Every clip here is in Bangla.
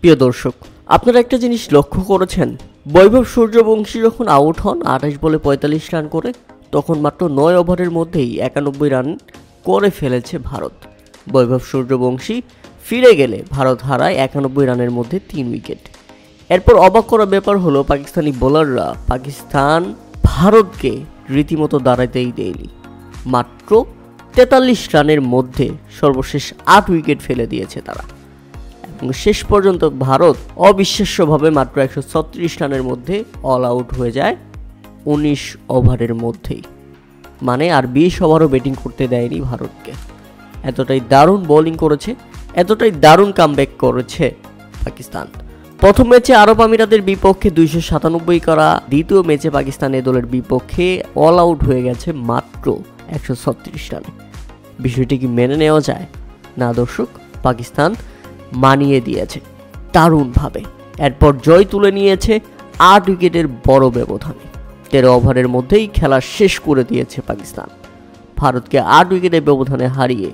প্রিয় দর্শক, আপনারা একটা জিনিস লক্ষ্য করেছেন, বৈভব সূর্যবংশী যখন আউট হন 28 বলে 45 রান করে, তখন মাত্র 9 ওভারের মধ্যেই 91 রান করে ফেলেছে ভারত। বৈভব সূর্যবংশী ফিরে গেলে ভারত হারায় 91 রানের মধ্যে 3 উইকেট। এরপর অবাক করা ব্যাপার হলো পাকিস্তানি বোলাররা পাকিস্তান ভারতকে রীতিমতো দাঁড়াতেই দেয়নি। মাত্র 43 রানের মধ্যে সর্বশেষ 8 উইকেট ফেলে দিয়েছে তারা, এবং শেষ পর্যন্ত ভারত অবিশ্বাস্যভাবে মাত্র 136 রানের মধ্যে অল আউট হয়ে যায় 19 ওভারের মধ্যেই। মানে আর 20 ওভারও ব্যাটিং করতে দেয়নি ভারতকে। এতটাই দারুণ বোলিং করেছে, এতটাই দারুণ কামব্যাক করেছে পাকিস্তান। প্রথম ম্যাচে আরব আমিরাতের বিপক্ষে 297 করা, দ্বিতীয় ম্যাচে পাকিস্তান এ দলের বিপক্ষে অল আউট হয়ে গেছে মাত্র 136 রানে। বিষয়টি কি মেনে নেওয়া যায়? না দর্শক, পাকিস্তান মানিয়ে দিয়েছে দারুণভাবে। এরপর জয় তুলে নিয়েছে 8 উইকেটের বড় ব্যবধানে। 13 ওভারের মধ্যেই খেলা শেষ করে দিয়েছে পাকিস্তান। ভারতকে 8 উইকেটের ব্যবধানে হারিয়ে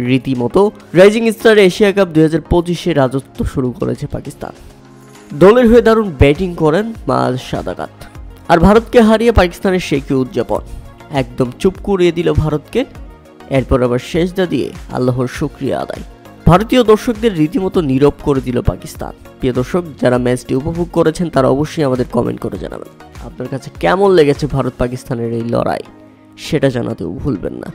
রীতিমতো রাইজিং স্টার এশিয়া কাপ 2025-এ রাজত্ব শুরু করেছে পাকিস্তান। দলের হয়ে দারুণ ব্যাটিং করেন মাজ সাদাকাত। আর ভারতকে হারিয়ে পাকিস্তানের সেই কি উদযাপন, একদম চুপ করিয়ে দিল ভারতকে। এরপর আবার সেজদা দিয়ে আল্লাহর শুকরিয়া আদায়। ভারতীয় দর্শকদের রীতিমতো নীরব করে দিল পাকিস্তান। প্রিয় দর্শক, যারা ম্যাচটি উপভোগ করেছেন তারা অবশ্যই আমাদের কমেন্ট করে জানাবেন আপনার কাছে কেমন লেগেছে ভারত পাকিস্তানের এই লড়াই, সেটা জানাতেও ভুলবেন না।